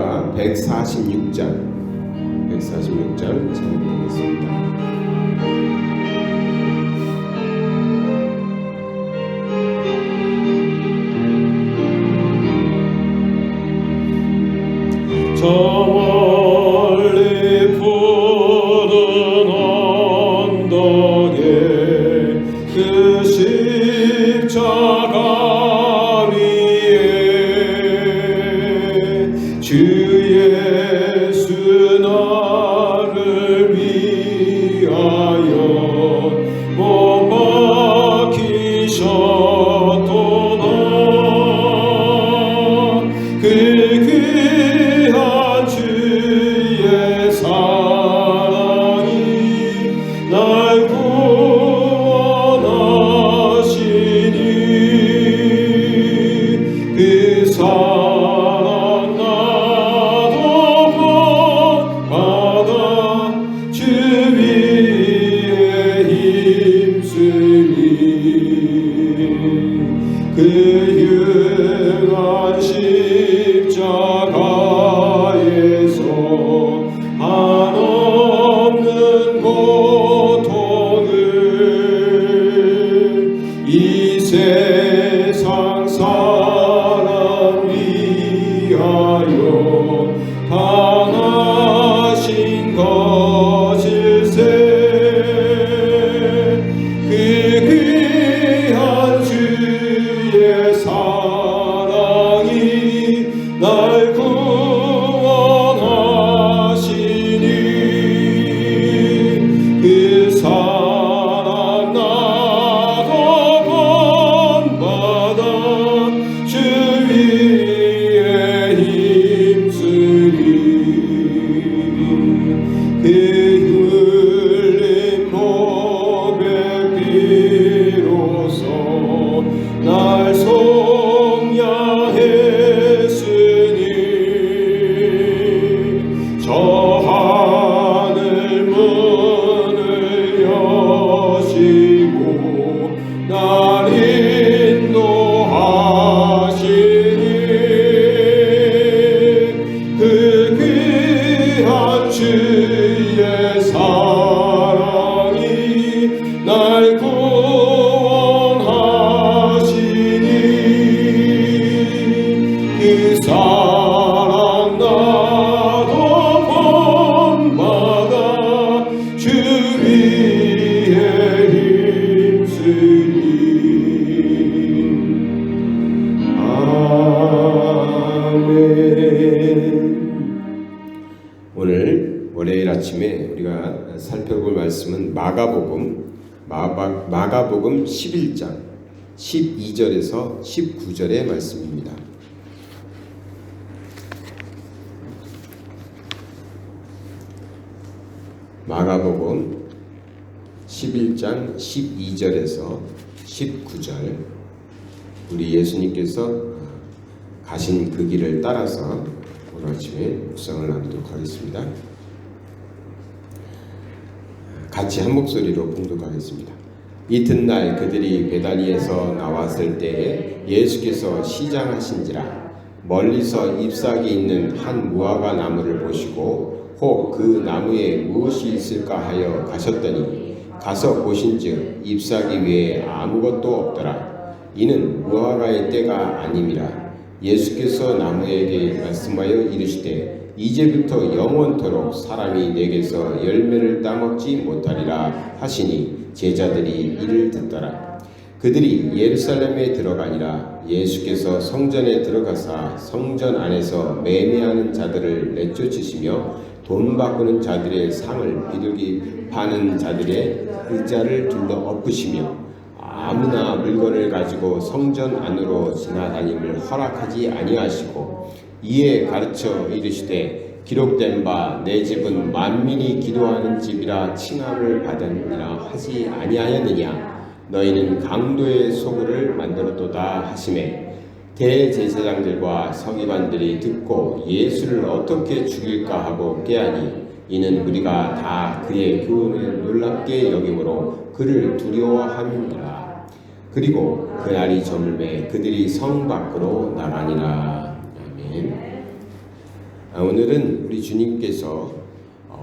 찬송가 146장 찬송하겠습니다. 저 멀리 푸른 언덕에 그 십자가 위에 주 예수 나를 위하여 못 박히셨도다. 그 귀한 주의 사랑이 날 구원하시니 그 사랑 나도 본받아 주 위에 힘쓰니 그 흉한 십자가에서 한없는 고통을 이 세상 사람 위하여 당하신 것일세. 그 귀한 주의 사랑이 날 구원하시니 그 사랑 나도 본받아 주 위에 힘쓰니 그 흘린 목의 피로써 날 속량했으니 저 하늘 문을 여시고 날 인도하시니 그 귀한 주의 사랑이 날 구원하시니 그 사랑 나도 본받아 주 위에 힘쓰니. 아멘. 오늘 월요일 아침에 우리가 살펴볼 말씀은 마가복음 11장 12절에서 19절의 말씀입니다. 마가복음 11장 12절에서 19절, 우리 예수님께서 가신 그 길을 따라서 오늘 아침에 묵상을 나누도록 하겠습니다. 같이 한 목소리로 봉독하겠습니다. 이튿날 그들이 베다니에서 나왔을 때에 예수께서 시장하신지라 멀리서 잎사귀 있는 한 무화과 나무를 보시고 혹 그 나무에 무엇이 있을까 하여 가셨더니 가서 보신즉 잎사귀 외에 아무것도 없더라. 이는 무화과의 때가 아님이라. 예수께서 나무에게 말씀하여 이르시되 이제부터 영원토록 사람이 내게서 열매를 따먹지 못하리라 하시니 제자들이 이를 듣더라. 그들이 예루살렘에 들어가니라. 예수께서 성전에 들어가사 성전 안에서 매매하는 자들을 내쫓으시며 돈 바꾸는 자들의 상을 비둘기 파는 자들의 의자를 둘러 엎으시며 아무나 물건을 가지고 성전 안으로 지나다님을 허락하지 아니하시고 이에 가르쳐 이르시되 기록된 바 내 집은 만민이 기도하는 집이라 칭함을 받으니라 하지 아니하였느냐. 너희는 강도의 소굴을 만들었도다 하시매 대제사장들과 서기관들이 듣고 예수를 어떻게 죽일까 하고 깨하니 이는 우리가 다 그의 교훈을 놀랍게 여김으로 그를 두려워함이니라. 그리고 그날이 저물매 그들이 성 밖으로 나가니라. 아멘. 오늘은 우리 주님께서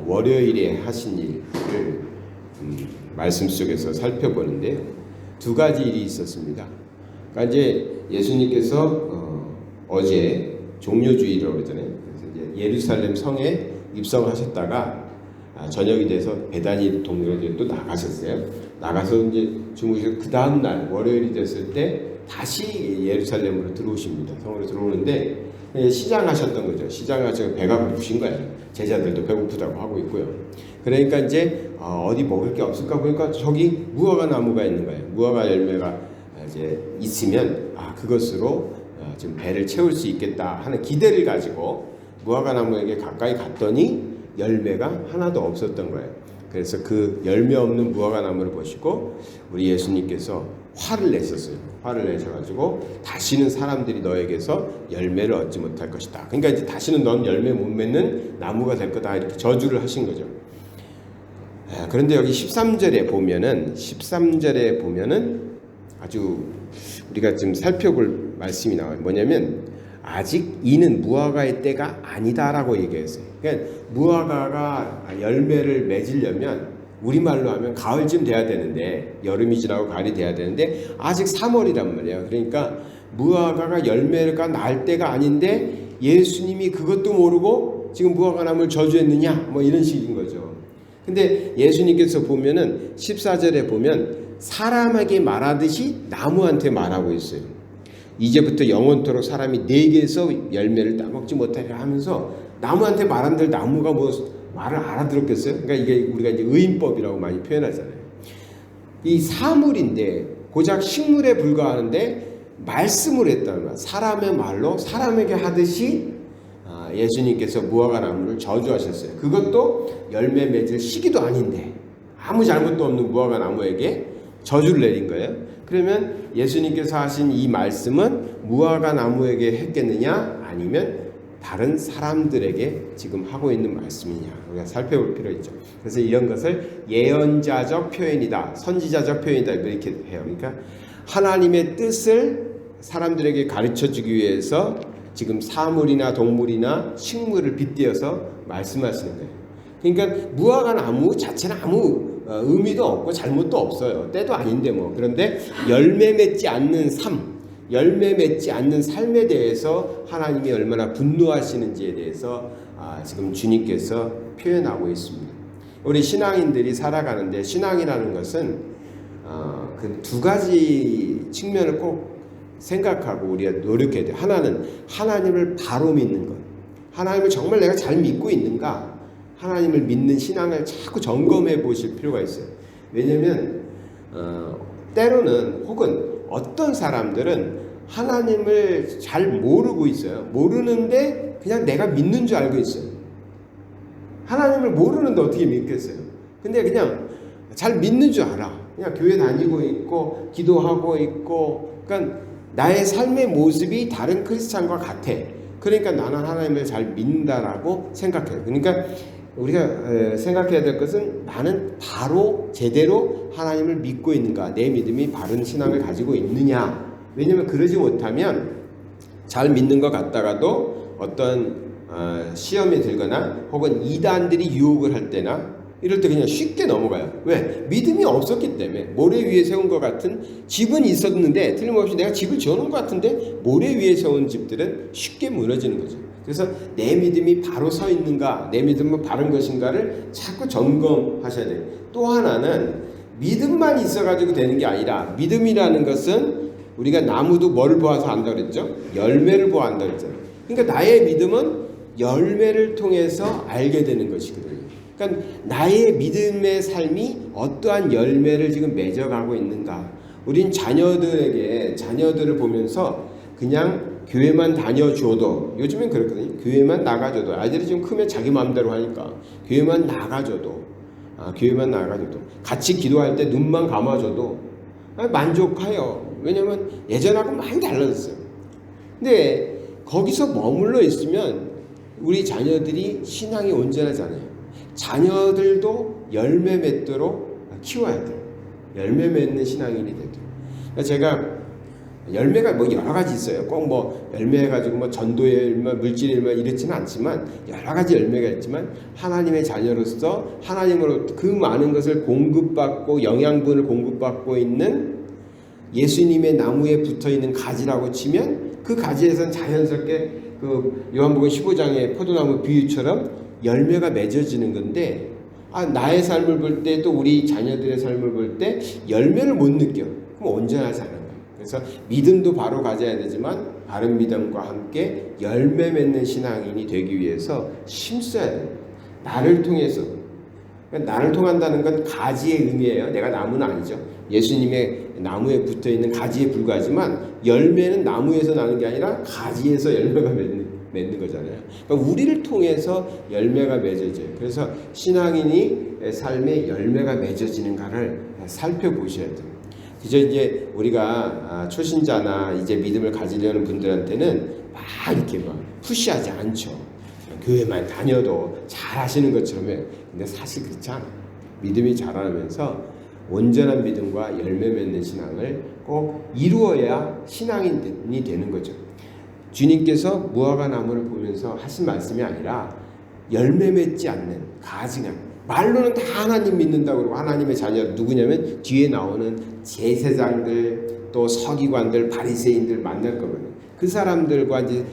월요일에 하신 일을 말씀 속에서 살펴보는데 두 가지 일이 있었습니다. 그러니까 이제 예수님께서 어제 종료주일이라고 그러잖아요. 그래서 이제 예루살렘 성에 입성하셨다가 저녁이 돼서 베다니 동네로 또 나가셨어요. 나가서 이제 주무시고 그 다음 날 월요일이 됐을 때 다시 예루살렘으로 들어오십니다. 성으로 들어오는데 시장하셨던 거죠. 시장하셔서 배가 고프신 거예요. 제자들도 배고프다고 하고 있고요. 그러니까 이제 어디 먹을 게 없을까 보니까 저기 무화과 나무가 있는 거예요. 무화과 열매가 이제 있으면 그것으로 지금 배를 채울 수 있겠다 하는 기대를 가지고 무화과 나무에게 가까이 갔더니 열매가 하나도 없었던 거예요. 그래서 그 열매 없는 무화과 나무를 보시고 우리 예수님께서 화를 냈었어요. 화를 내셔가지고 다시는 사람들이 너에게서 열매를 얻지 못할 것이다. 그러니까 이제 다시는 넌 열매 못 맺는 나무가 될 거다 이렇게 저주를 하신 거죠. 그런데 여기 13절에 보면은 아주 우리가 지금 살펴볼 말씀이 나와요. 뭐냐면 아직 이는 무화과의 때가 아니다라고 얘기했어요. 그러니까 무화과가 열매를 맺으려면 우리말로 하면 가을쯤 돼야 되는데, 여름이 지나고 가을이 돼야 되는데 아직 3월이란 말이에요. 그러니까 무화과가 열매가 날 때가 아닌데 예수님이 그것도 모르고 지금 무화과 나무를 저주했느냐 뭐 이런 식인 거죠. 근데 예수님께서 보면은 14절에 보면 사람에게 말하듯이 나무한테 말하고 있어요. 이제부터 영원토록 사람이 내게서 열매를 따먹지 못하리라 하면서 나무한테 말한들 나무가 뭐 말을 알아들었겠어요? 그러니까 이게 우리가 이제 의인법이라고 많이 표현하잖아요. 이 사물인데 고작 식물에 불과하는데 말씀을 했다는 거야. 사람의 말로 사람에게 하듯이 예수님께서 무화과 나무를 저주하셨어요. 그것도 열매 맺을 시기도 아닌데 아무 잘못도 없는 무화과 나무에게 저주를 내린 거예요. 그러면 예수님께서 하신 이 말씀은 무화과 나무에게 했겠느냐 아니면 다른 사람들에게 지금 하고 있는 말씀이냐 우리가 살펴볼 필요 있죠. 그래서 이런 것을 예언자적 표현이다, 선지자적 표현이다 이렇게 해요. 그러니까 하나님의 뜻을 사람들에게 가르쳐주기 위해서 지금 사물이나 동물이나 식물을 빗대어서 말씀하시는 거예요. 그러니까 무화과 나무 자체는 아무 의미도 없고 잘못도 없어요. 때도 아닌데 뭐. 그런데 열매 맺지 않는 삶, 열매 맺지 않는 삶에 대해서 하나님이 얼마나 분노하시는지에 대해서 지금 주님께서 표현하고 있습니다. 우리 신앙인들이 살아가는데 신앙이라는 것은 그 두 가지 측면을 꼭 생각하고 우리가 노력해야 돼요. 하나는 하나님을 바로 믿는 것. 하나님을 정말 내가 잘 믿고 있는가? 하나님을 믿는 신앙을 자꾸 점검해 보실 필요가 있어요. 왜냐하면 때로는 혹은 어떤 사람들은 하나님을 잘 모르고 있어요. 모르는데 그냥 내가 믿는 줄 알고 있어요. 하나님을 모르는데 어떻게 믿겠어요? 근데 그냥 잘 믿는 줄 알아. 그냥 교회 다니고 있고 기도하고 있고 그러니까 나의 삶의 모습이 다른 크리스찬과 같아. 그러니까 나는 하나님을 잘 믿는다라고 생각해요. 그러니까 우리가 생각해야 될 것은 나는 바로 제대로 하나님을 믿고 있는가, 내 믿음이 바른 신앙을 가지고 있느냐. 왜냐하면 그러지 못하면 잘 믿는 것 같다가도 어떤 시험에 들거나 혹은 이단들이 유혹을 할 때나 이럴 때 그냥 쉽게 넘어가요. 왜? 믿음이 없었기 때문에. 모래 위에 세운 것 같은 집은 있었는데 틀림없이 내가 집을 지어놓은 것 같은데 모래 위에 세운 집들은 쉽게 무너지는 거죠. 그래서 내 믿음이 바로 서 있는가, 내 믿음은 바른 것인가를 자꾸 점검하셔야 돼요. 또 하나는 믿음만 있어가지고 되는 게 아니라 믿음이라는 것은 우리가 나무도 뭐를 보아서 안다 그랬죠? 열매를 보아 안다 그랬잖아요. 그러니까 나의 믿음은 열매를 통해서 알게 되는 것이거든요. 그러니까 나의 믿음의 삶이 어떠한 열매를 지금 맺어가고 있는가. 우린 자녀들을 보면서 그냥 교회만 다녀줘도, 요즘엔 그렇거든요. 교회만 나가줘도, 아이들이 좀 크면 자기 마음대로 하니까 교회만 나가줘도 같이 기도할 때 눈만 감아줘도 만족해요. 왜냐면 예전하고 많이 달라졌어요. 근데 거기서 머물러 있으면 우리 자녀들이 신앙이 온전하지 않아요. 자녀들도 열매 맺도록 키워야 돼요. 열매 맺는 신앙인이 되도록. 제가 열매가 뭐 여러 가지 있어요. 꼭 뭐 열매 가지고 뭐 전도의 열매, 물질의 열매 이렇지는 않지만 여러 가지 열매가 있지만 하나님의 자녀로서 하나님으로 그 많은 것을 공급받고 영양분을 공급받고 있는 예수님의 나무에 붙어 있는 가지라고 치면 그 가지에서는 자연스럽게 그 요한복음 15장의 포도나무 비유처럼 열매가 맺어지는 건데 나의 삶을 볼 때 또 우리 자녀들의 삶을 볼 때 열매를 못 느껴. 그럼 온전하지 않은 거예요. 그래서 믿음도 바로 가져야 되지만 바른 믿음과 함께 열매 맺는 신앙인이 되기 위해서 힘써야 돼요. 나를 통해서. 그러니까 나를 통한다는 건 가지의 의미예요. 내가 나무는 아니죠. 예수님의 나무에 붙어있는 가지에 불과하지만 열매는 나무에서 나는 게 아니라 가지에서 열매가 맺는 거잖아요. 그러니까 우리를 통해서 열매가 맺어져요. 그래서 신앙인이 삶에 열매가 맺어지는가를 살펴보셔야 돼요. 그저 이제 우리가 초신자나 이제 믿음을 가지려는 분들한테는 막 이렇게 막 푸시하지 않죠. 교회만 다녀도 잘 하시는 것처럼 해요. 근데 사실 그렇지 않아요. 믿음이 자라면서 온전한 믿음과 열매 맺는 신앙을 꼭 이루어야 신앙인이 되는 거죠. 주님께서 무화과 나무를 보면서 하신 말씀이 아니라 열매 맺지 않는 가지가 말로는 다 하나님 믿는다고 그러고 하나님의 자녀 누구냐면 뒤에 나오는 제사장들 또 서기관들 바리새인들 만날 거거든요. 그 사람들과 이제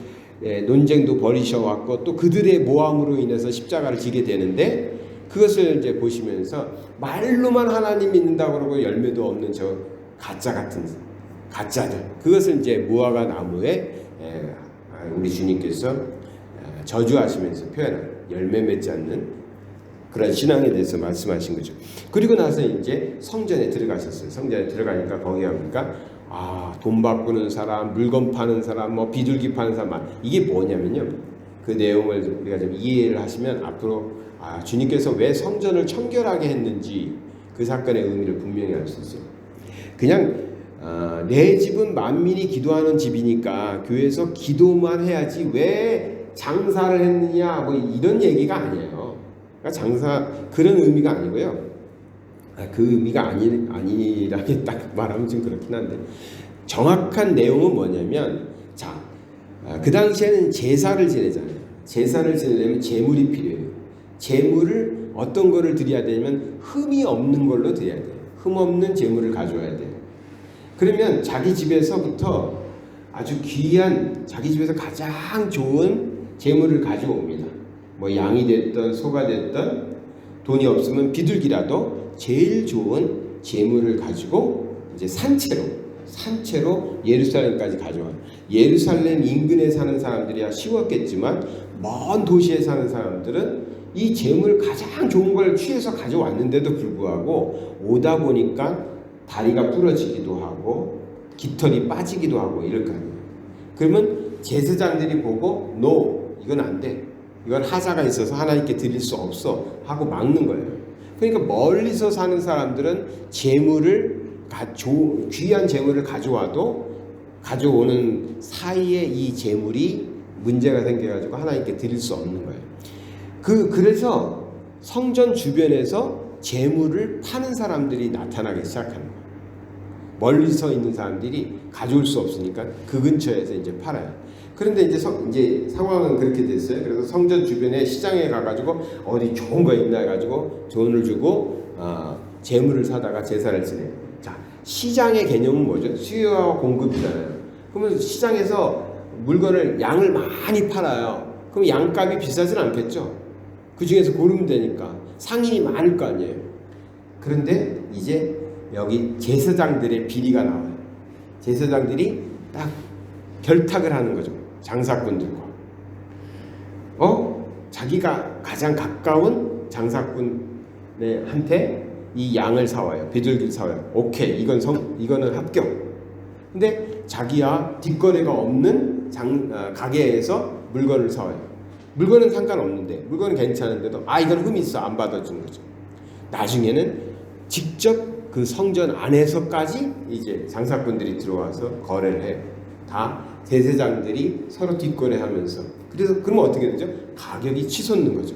논쟁도 벌이셔왔고 또 그들의 모함으로 인해서 십자가를 지게 되는데 그것을 이제 보시면서 말로만 하나님 믿는다고 그러고 열매도 없는 저 가짜 같은 가짜들 그것을 이제 무화과 나무에 우리 주님께서 저주하시면서 표현한 열매 맺지 않는 그런 신앙에 대해서 말씀하신 거죠. 그리고 나서 이제 성전에 들어가셨어요. 성전에 들어가니까 거기 가니까 돈 바꾸는 사람, 물건 파는 사람, 뭐 비둘기 파는 사람 이게 뭐냐면요. 그 내용을 우리가 좀 이해를 하시면 앞으로 주님께서 왜 성전을 청결하게 했는지 그 사건의 의미를 분명히 알 수 있어요. 그냥 내 집은 만민이 기도하는 집이니까 교회에서 기도만 해야지 왜 장사를 했느냐 뭐 이런 얘기가 아니에요. 그러니까 장사 그런 의미가 아니고요. 그 의미가 아니라게 딱 말하면 좀 그렇긴 한데 정확한 내용은 뭐냐면 그 당시에는 제사를 지내잖아요. 제사를 지내려면 제물이 필요해요. 제물을 어떤 거를 드려야 되냐면 흠이 없는 걸로 드려야 돼요. 흠 없는 제물을 가져와야 돼요. 그러면 자기 집에서부터 아주 귀한 자기 집에서 가장 좋은 제물을 가져옵니다. 뭐 양이 됐든 소가 됐든 돈이 없으면 비둘기라도 제일 좋은 제물을 가지고 이제 산채로 예루살렘까지 가져와요. 예루살렘 인근에 사는 사람들이야 쉬웠겠지만 먼 도시에 사는 사람들은 이 제물 가장 좋은 걸 취해서 가져왔는데도 불구하고 오다 보니까 다리가 부러지기도 하고 깃털이 빠지기도 하고 이럴 거 아니에요. 그러면 제사장들이 보고 이건 안 돼. 이건 하자가 있어서 하나님께 드릴 수 없어 하고 막는 거예요. 그러니까 멀리서 사는 사람들은 귀한 제물을 가져오는 사이에 이 제물이 문제가 생겨가지고 하나님께 드릴 수 없는 거예요. 그래서 성전 주변에서 제물을 파는 사람들이 나타나기 시작하는 거예요. 멀리서 있는 사람들이 가져올 수 없으니까 그 근처에서 이제 팔아요. 그런데 이제 상황은 그렇게 됐어요. 그래서 성전 주변에 시장에 가가지고 어디 좋은 거 있나 해가지고 돈을 주고 재물을 사다가 제사를 지내요. 자, 시장의 개념은 뭐죠? 수요와 공급이잖아요. 그러면 시장에서 물건을 양을 많이 팔아요. 그럼 양값이 비싸진 않겠죠? 그 중에서 고르면 되니까 상인이 많을 거 아니에요. 그런데 이제 여기 제사장들의 비리가 나와요. 제사장들이 딱 결탁을 하는 거죠. 장사꾼들과. 자기가 가장 가까운 장사꾼한테 이 양을 사와요. 비둘기를 사와요. 오케이, 이거는 합격. 근데 자기야 뒷거래가 없는 가게에서 물건을 사와요. 물건은 상관없는데, 물건은 괜찮은데도 이건 흠이 있어 안 받아주는 거죠. 나중에는 직접 그 성전 안에서까지 이제 장사꾼들이 들어와서 거래를 해요. 다 제사장들이 서로 뒷거래하면서. 그래서 그러면 어떻게 되죠? 가격이 치솟는 거죠.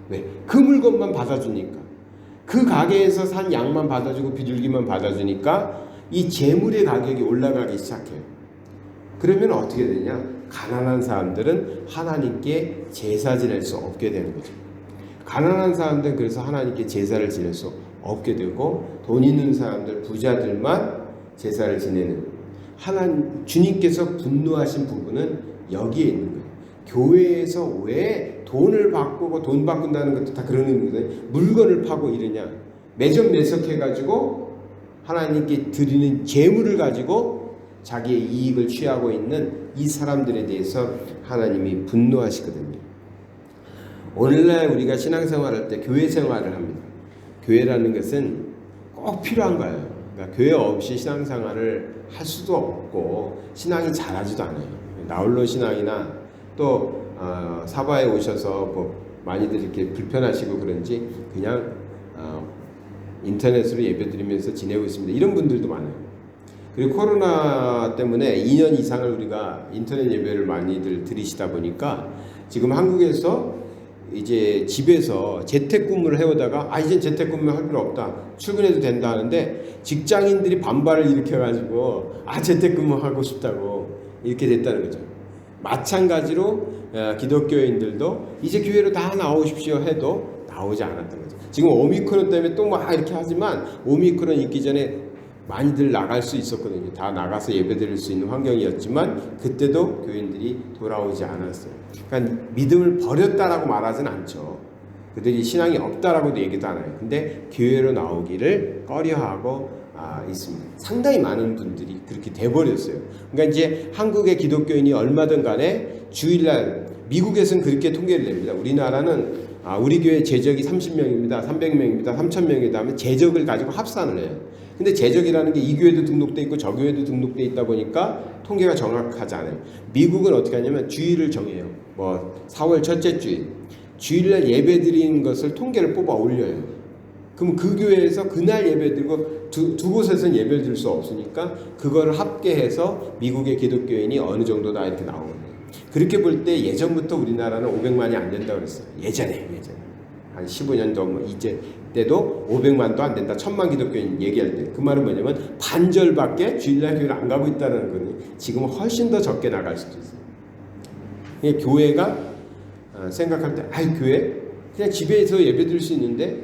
왜? 그 물건만 받아주니까. 그 가게에서 산 양만 받아주고 비둘기만 받아주니까 이 재물의 가격이 올라가기 시작해요. 그러면 어떻게 되냐? 가난한 사람들은 하나님께 제사 지낼 수 없게 되는 거죠. 가난한 사람들은 그래서 하나님께 제사를 지낼 수 없게 되고, 돈 있는 사람들, 부자들만 제사를 지내는, 주님께서 분노하신 부분은 여기에 있는 거예요. 교회에서 왜 돈을 바꾸고 돈 바꾼다는 것도 다 그런 의미거든요. 물건을 파고 이러냐? 매점매석해가지고 하나님께 드리는 재물을 가지고 자기의 이익을 취하고 있는 이 사람들에 대해서 하나님이 분노하시거든요. 오늘날 우리가 신앙생활할 때 교회 생활을 합니다. 교회라는 것은 꼭 필요한 거예요. 그러니까 교회 없이 신앙생활을 할 수도 없고 신앙이 자라지도 않아요. 나홀로 신앙이나 또 사바에 오셔서 뭐 많이들 이렇게 불편하시고 그런지 그냥 인터넷으로 예배드리면서 지내고 있습니다. 이런 분들도 많아요. 그리고 코로나 때문에 2년 이상을 우리가 인터넷 예배를 많이들 드리시다 보니까 지금 한국에서 이제 집에서 재택근무를 해오다가 이제 재택근무 할 필요 없다, 출근해도 된다 하는데 직장인들이 반발을 일으켜가지고 재택근무 하고 싶다고 이렇게 됐다는 거죠. 마찬가지로 기독교인들도 이제 교회로 다 나오십시오 해도 나오지 않았던 거죠. 지금 오미크론 때문에 또 막 이렇게 하지만 오미크론 있기 전에 많이들 나갈 수 있었거든요. 다 나가서 예배드릴 수 있는 환경이었지만 그때도 교인들이 돌아오지 않았어요. 그러니까 믿음을 버렸다라고 말하진 않죠. 그들이 신앙이 없다라고도 얘기도 안 해요. 근데 교회로 나오기를 꺼려하고 있습니다. 상당히 많은 분들이 그렇게 돼버렸어요. 그러니까 이제 한국의 기독교인이 얼마든 간에 주일날, 미국에서는 그렇게 통계를 냅니다. 우리나라는 우리 교회 재적이 30명입니다. 300명입니다. 3000명이다 하면 재적을 가지고 합산을 해요. 근데 재적이라는 게 이 교회도 등록돼 있고 저 교회도 등록돼 있다 보니까 통계가 정확하지 않아요. 미국은 어떻게 하냐면 주일을 정해요. 뭐 4월 첫째 주일, 주일날 예배 드리는 것을 통계를 뽑아 올려요. 그럼 그 교회에서 그날 예배 드리고 두 곳에서는 예배를 드릴 수 없으니까 그거를 합계해서 미국의 기독교인이 어느 정도다 이렇게 나오는 거예요. 그렇게 볼 때 예전부터 우리나라는 500만이 안 된다고 그랬어요. 예전에 한 15년 전 이제 때도 500만도 안 된다, 1000만 기독교인 얘기할 때 그 말은 뭐냐면 반절밖에 주일날 교회를 안 가고 있다는 거니 지금은 훨씬 더 적게 나갈 수도 있어요. 교회가 생각할 때 교회 그냥 집에서 예배드릴 수 있는데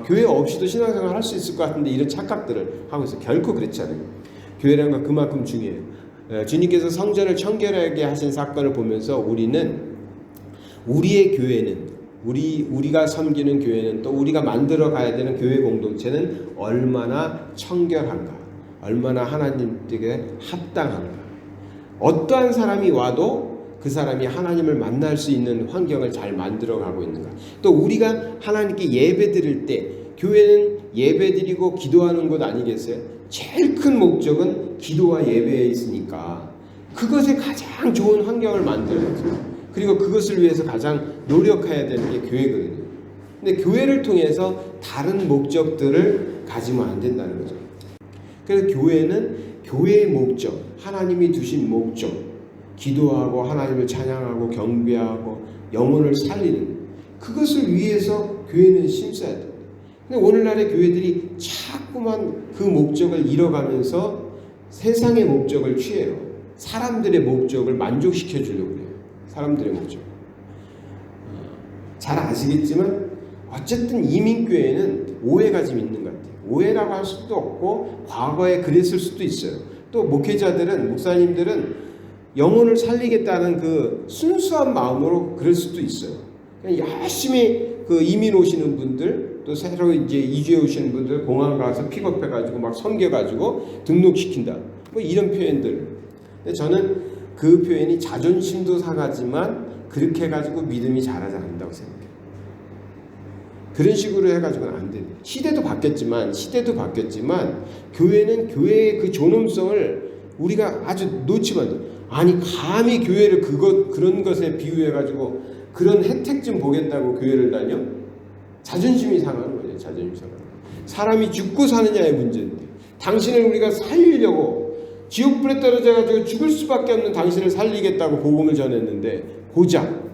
교회 없이도 신앙생활 할 수 있을 것 같은데 이런 착각들을 하고 있어요. 결코 그렇지 않아요. 교회라는 건 그만큼 중요해요. 주님께서 성전을 청결하게 하신 사건을 보면서 우리는 우리의 교회는 우리가 섬기는 교회는 또 우리가 만들어 가야 되는 교회 공동체는 얼마나 청결한가, 얼마나 하나님께 합당한가. 어떠한 사람이 와도 그 사람이 하나님을 만날 수 있는 환경을 잘 만들어 가고 있는가. 또 우리가 하나님께 예배 드릴 때 교회는 예배 드리고 기도하는 곳 아니겠어요? 제일 큰 목적은 기도와 예배에 있으니까 그것에 가장 좋은 환경을 만들어야죠. 그리고 그것을 위해서 가장 노력해야 되는 게 교회거든요. 근데 교회를 통해서 다른 목적들을 가지면 안 된다는 거죠. 그래서 교회는 교회의 목적, 하나님이 두신 목적, 기도하고 하나님을 찬양하고 경배하고 영혼을 살리는 그것을 위해서 교회는 심어야 돼요. 근데 오늘날의 교회들이 자꾸만 그 목적을 잃어가면서 세상의 목적을 취해요. 사람들의 목적을 만족시켜 주려고 해요. 사람들의 목적. 잘 아시겠지만 어쨌든 이민교회는 오해가 좀 있는 것 같아요. 오해라고 할 수도 없고 과거에 그랬을 수도 있어요. 또 목회자들은, 목사님들은 영혼을 살리겠다는 그 순수한 마음으로 그럴 수도 있어요. 그냥 열심히 그 이민 오시는 분들, 또 새로 이제 이주해 오시는 분들 공항 가서 픽업해가지고 막 섬겨가지고 등록시킨다. 뭐 이런 표현들. 근데 저는 그 표현이 자존심도 상하지만 그렇게 해가지고 믿음이 자라지 않는다고 생각해요. 그런 식으로 해가지고는 안 돼요. 시대도 바뀌었지만 교회는 교회의 그 존엄성을 우리가 아주 놓치면 안 돼요. 아니 감히 교회를 그런 것에 비유해가지고 그런 혜택 좀 보겠다고 교회를 다녀? 자존심이 상하는 거예요. 자존심이 상하는 거예요. 사람이 죽고 사느냐의 문제인데 당신을 우리가 살리려고 지옥불에 떨어져가지고 죽을 수밖에 없는 당신을 살리겠다고 복음을 전했는데 고작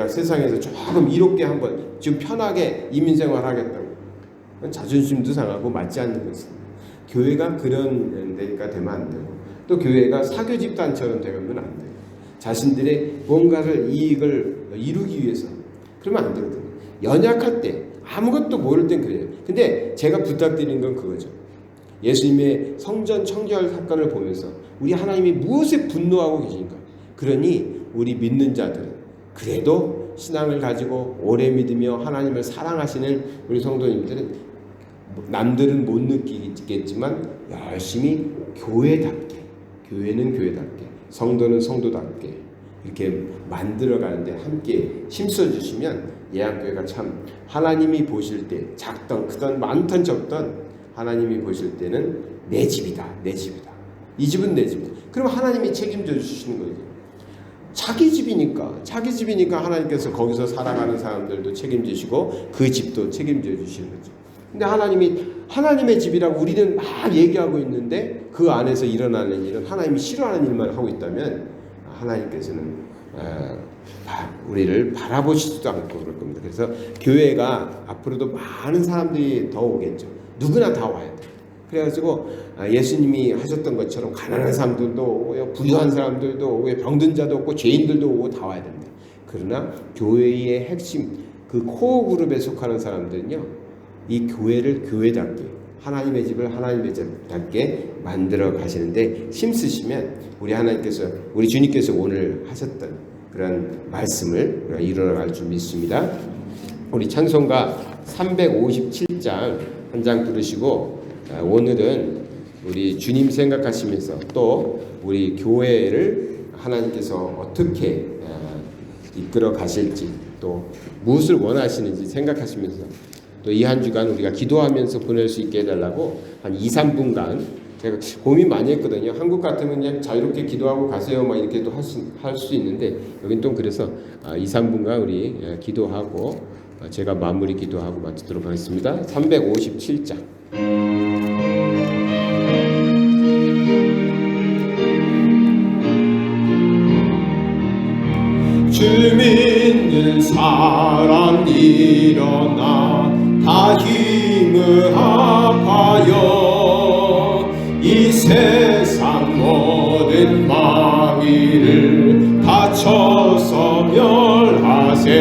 세상에서 조금 이롭게 한번 좀 편하게 이민생활 하겠다고 자존심도 상하고 맞지 않는 것입니다. 교회가 그런 데가 되면 안 되고, 또 교회가 사교 집단처럼 되면 안 되고, 자신들의 뭔가를 이익을 이루기 위해서 그러면 안 되거든요. 연약할 때, 아무것도 모를 땐 그래요. 근데 제가 부탁드리는 건 그거죠. 예수님의 성전 청결 사건을 보면서 우리 하나님이 무엇에 분노하고 계십니까? 그러니 우리 믿는 자들은 그래도 신앙을 가지고 오래 믿으며 하나님을 사랑하시는 우리 성도님들은 남들은 못 느끼겠지만 열심히 교회답게, 교회는 교회답게, 성도는 성도답게 이렇게 만들어가는데 함께 힘써주시면 예양교회가 참 하나님이 보실 때 작던 크던 많던 적던 하나님이 보실 때는 내 집이다, 내 집이다. 이 집은 내 집이다. 그럼 하나님이 책임져 주시는 거예요. 자기 집이니까 하나님께서 거기서 살아가는 사람들도 책임지시고 그 집도 책임져 주시는 거죠. 근데 하나님의 집이라고 우리는 막 얘기하고 있는데 그 안에서 일어나는 일은 하나님이 싫어하는 일만 하고 있다면 하나님께서는 우리를 바라보시지도 않고 그럴 겁니다. 그래서 교회가 앞으로도 많은 사람들이 더 오겠죠. 누구나 다 와야 돼요. 그래가지고 예수님이 하셨던 것처럼 가난한 사람들도 오고 부유한 사람들도 오고 병든 자도 오고 죄인들도 오고 다 와야 됩니다. 그러나 교회의 핵심 그 코어 그룹에 속하는 사람들은요, 이 교회를 교회답게, 하나님의 집을 하나님의 집답게 만들어 가시는데 힘쓰시면 우리 주님께서 오늘 하셨던 그런 말씀을 이뤄갈 줄 믿습니다. 우리 찬송가 357장 한 장 들으시고 오늘은 우리 주님 생각하시면서 또 우리 교회를 하나님께서 어떻게 이끌어 가실지 또 무엇을 원하시는지 생각하시면서 또 이 한 주간 우리가 기도하면서 보낼 수 있게 해달라고 한 2-3분간 제가 고민 많이 했거든요. 한국 같으면 그냥 자유롭게 기도하고 가세요 막 이렇게도 할 수 있는데 여긴 또 그래서 2-3분간 우리 기도하고 제가 마무리 기도하고 마치도록 하겠습니다. 357장 주 믿는 사람 일어나 다 힘을 합하여 이 세상 모든 마귀를 다 쳐서 멸하세.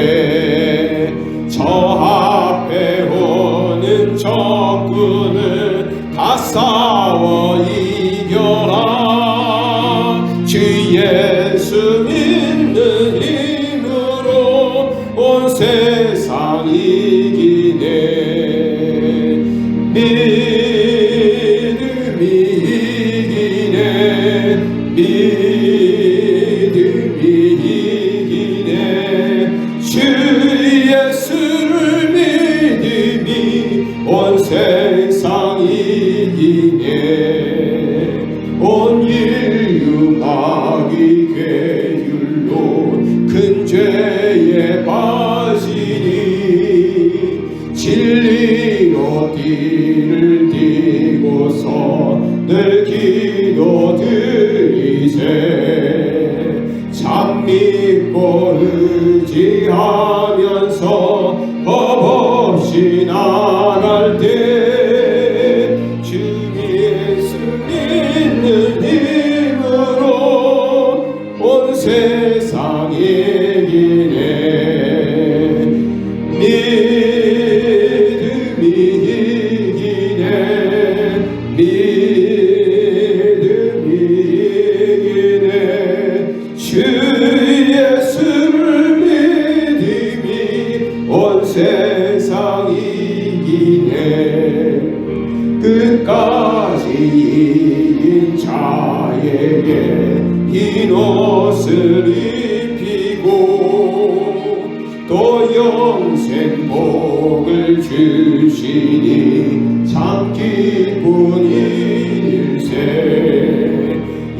저 앞에 오는 적군을 다 싸워 이겨라. 주 예수 믿는 힘으로 온 세상 이기네. 믿음이 이기네. 믿음이 이기네. 주 예수를 믿음이 온 세상 이기네. 온 인류 마귀 괴율로 큰 죄에 빠지니 진리로 띠를 띠고서 늘 기도드리세. 참 믿고 의지하면서 법 없이 나갈 때 주 예수 믿는 힘으로 온 세상 이기네. 믿음이 이기네. 믿음이 이기네. 주 예수를 믿음이 온 세상 이기네. 끝까지 이긴 자에게 흰 옷을 입히고 또 영생 복을 주시니 참 기쁜 일일세.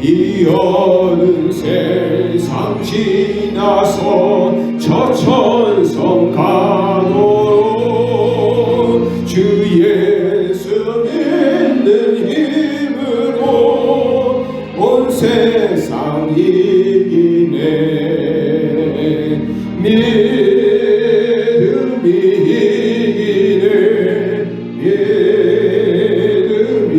이 어느 세상 지나서 저 천성 가도록 주 예수 믿는 힘으로 온 세상 이기네. 믿음이 이기네. 믿음이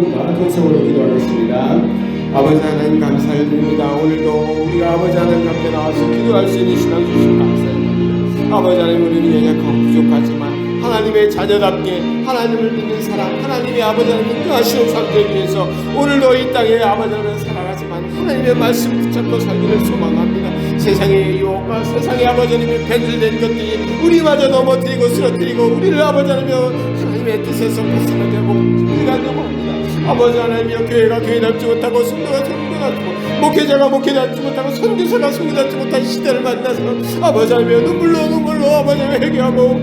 기쁨과 통성으로 기도하겠습니다. 아버지 하나님 감사를 드립니다. 오늘도 우리가 아버지 하나님 앞에 나와서 기도할 수 있는 시간 주시고 감사합니다. 아버지 하나님, 우리는 연약하고 부족하지만 하나님의 자녀답게 하나님을 믿는 사람, 하나님의 아버지 하나님 인도하시는 삶들 위해서 오늘도 이 땅에 아버지 하나님 살아가지만 하나님의 말씀 붙잡고 살기를 소망합니다. 세상의 유혹과 세상의 아버지 하나님의 변질된 것들이 우리마저 넘어뜨리고 쓰러뜨리고 우리를 아버지 하나님의 뜻에서 벗어나게 하고 우리가 넘어갑니다. 아버지 하나님이여, 교회가 교회답지 못하고 성도가 성도 닮지 못하고 목회자가 목회 닮지 못하고 선교사가 선교 닮지 못한 시대를 만나서 아버지 하나님이여, 눈물로 아버지 하나님 회개하고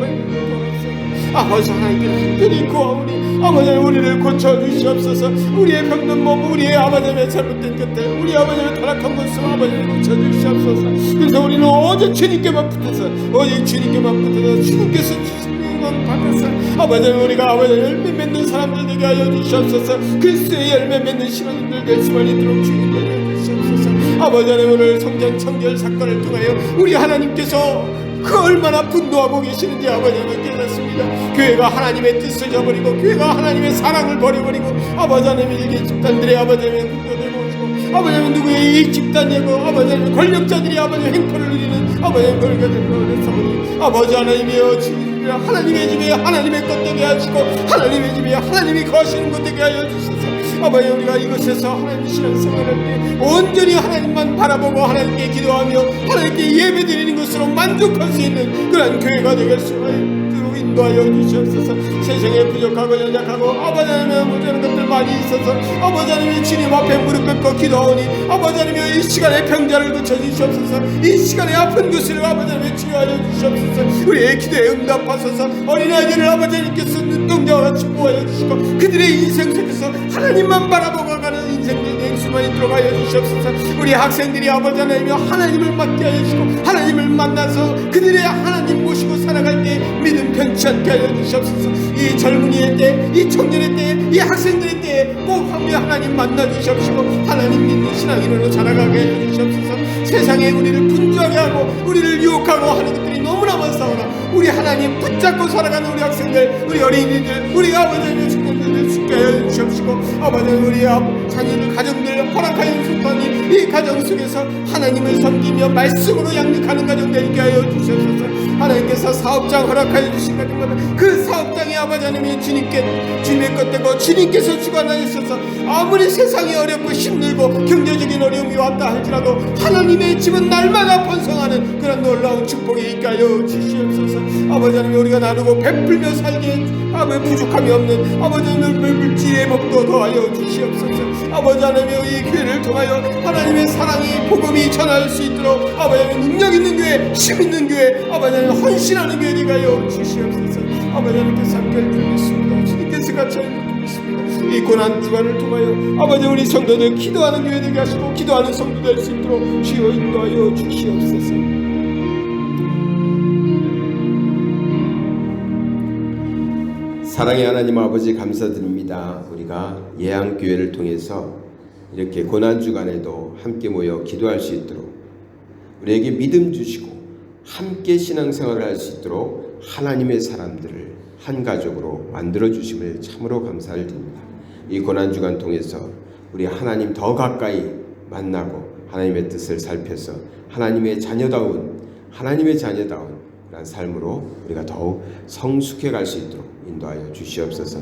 아버지 하나님께 흔들이 구하오니 아버지 하나님, 우리를 고쳐주시옵소서. 우리의 병든 몸, 우리의 아버지 하나님의 잘못된 것들, 우리 아버지 하나님의 타락한 모습 아버지 하나님 고쳐주시옵소서. 그래서 우리는 오직 주님께만 붙어서, 오직 주님께만 붙어서 주님께서 주시는 것 받아서 아버지 하나님, 우리가 아버지 하나님 열매 맺는 사람들 되게 하여 주시옵소서. 그리스도의 열매 맺는 신앙인들 될 수만 있도록 주님 되게 주시옵소서. 아버지 하나님, 오늘 성전 청결 사건을 통하여 우리 하나님께서 그 얼마나 분노하고 계시는지 아버지 하나님 깨닫습니다. 교회가 하나님의 뜻을 저버리고 교회가 하나님의 사랑을 버려버리고 아버지 하나님, 일개 집단들의 아버지 하나님 분노되고 오시고 아버지 하나님, 누구의 이익 집단이고 아버지 하나님 권력자들이 아버지 행포를 누리는 아버지 하나님 권력자들을 사모니 아버지 하나님이여, 하나님의 집에 하나님의 것 되게 하시고 하나님의 집에 하나님이 거하시는 것 되게 하여 주소서. 아버지, 우리가 이곳에서 하나님 신앙생활할 때 온전히 하나님만 바라보고 하나님께 기도하며 하나님께 예배드리는 것으로 만족할 수 있는 그런 교회가 되겠습니다. 인도하여 주시옵소서. 세상에 부족하고 연약하고 아버지 하나님의 모자란 것들 많이 있어서 아버지 하나님의 주님 앞에 무릎 꿇고 기도하오니 아버지 하나님의 이 시간에 병자를 고쳐주시옵소서. 이 시간에 아픈 것을 아버지 하나님의 치유하여 주시옵소서. 우리의 기도에 응답하소서. 어린아이들을 아버지 하나님께서 눈동자와 같이 보호하여 주시고 그들의 인생 속에서 하나님만 바라보고 가는 인생들 될 수만 있도록 하여 주시옵소서. 우리 학생들이 아버지 하나님이여, 하나님을 맡게 하여 주시고 하나님을 만나서 그들의 하나님 모시고 살아갈 때 믿음 편치 않게 하여 주시옵소서. 이 젊은이의 때, 이 청년의 때, 이 학생들의 때에 꼭 하나님 만나 주시옵시고 하나님 믿는 신앙인으로 자라가게 하여 주시옵소서. 세상에 우리를 분주하게 하고 우리를 유혹하고 하는 것들이 너무나 많사오나 우리 하나님 붙잡고 살아가는 우리 학생들, 우리 어린이들, 우리 아버지의 청년들을 죽게 하여 주시옵시고 아버지, 우리 자녀들, 가정들 허락하여 주셨더니 이 가정 속에서 하나님을 섬기며 말씀으로 양육하는 가정 되게 하여 주시옵소서. 하나님께서 사업장 허락하여 주신 가정마다 그 사업장이 아버지 하나님이 주님의 것 되고 주님께서 주관하셔서 아무리 세상이 어렵고 힘들고 경제적인 어려움이 왔다 할지라도 하나님의 집은 날마다 번성하는 그런 놀라운 축복이 있게 하여 주시옵소서. 아버지 하나님, 우리가 나누고 베풀며 살기에 아무 부족함이 없는 아버지 하나님의 물질의 복도 더하여 주시옵소서. 아버지 하나님, 이 교회를 통하여 하나님의 사랑이 복음이 전할 수 있도록 아버지 하나님, 능력 있는 교회, 힘 있는 교회, 아버지 하나님, 헌신하는 교회 되게 하여 주시옵소서. 아버지 하나님께서 함께할 줄 믿습니다. 주님께서 같이 하는 줄 믿습니다. 이 고난 주간을 통하여 아버지, 우리 성도들 기도하는 교회 되게 하시고 기도하는 성도 될 수 있도록 주여 인도하여 주시옵소서. 사랑의 하나님 아버지, 감사드립니다. 우리가 예양교회를 통해서 이렇게 고난주간에도 함께 모여 기도할 수 있도록 우리에게 믿음 주시고 함께 신앙생활을 할 수 있도록 하나님의 사람들을 한 가족으로 만들어 주심을 참으로 감사를 드립니다. 이 고난주간 통해서 우리 하나님 더 가까이 만나고 하나님의 뜻을 살펴서 하나님의 자녀다운 그런 삶으로 우리가 더욱 성숙해 갈 수 있도록 인도하여 주시옵소서.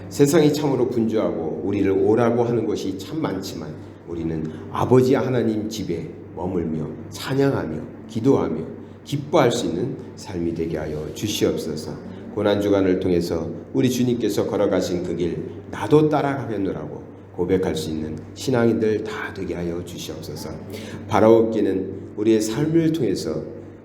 세상이 참으로 분주하고 우리를 오라고 하는 것이 참 많지만 우리는 아버지 하나님 집에 머물며 찬양하며 기도하며 기뻐할 수 있는 삶이 되게 하여 주시옵소서. 고난주간을 통해서 우리 주님께서 걸어가신 그 길 나도 따라가겠노라고 고백할 수 있는 신앙인들 다 되게 하여 주시옵소서. 바라옵기는 우리의 삶을 통해서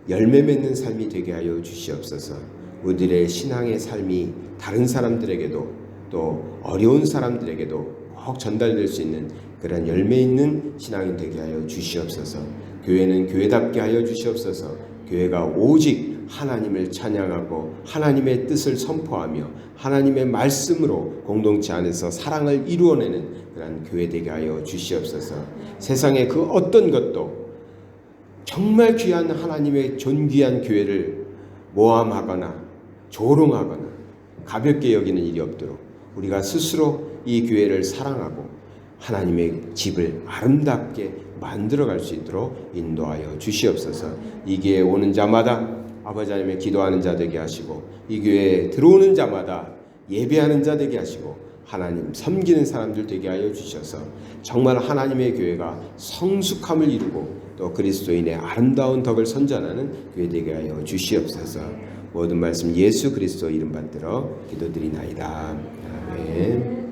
열매 맺는 삶이 되게 하여 주시옵소서. 우리들의 신앙의 삶이 다른 사람들에게도 또 어려운 사람들에게도 꼭 전달될 수 있는 그런 열매 있는 신앙이 되게 하여 주시옵소서. 교회는 교회답게 하여 주시옵소서. 교회가 오직 하나님을 찬양하고 하나님의 뜻을 선포하며 하나님의 말씀으로 공동체 안에서 사랑을 이루어내는 그런 교회 되게 하여 주시옵소서. 세상의 그 어떤 것도 정말 귀한 하나님의 존귀한 교회를 모함하거나 조롱하거나 가볍게 여기는 일이 없도록 우리가 스스로 이 교회를 사랑하고 하나님의 집을 아름답게 만들어갈 수 있도록 인도하여 주시옵소서. 이 교회에 오는 자마다 아버지 하나님의 기도하는 자 되게 하시고 이 교회에 들어오는 자마다 예배하는 자 되게 하시고 하나님 섬기는 사람들 되게 하여 주셔서 정말 하나님의 교회가 성숙함을 이루고 또 그리스도인의 아름다운 덕을 선전하는 교회 되게 하여 주시옵소서. 모든 말씀 예수 그리스도 이름 받들어 기도드리나이다. 아멘.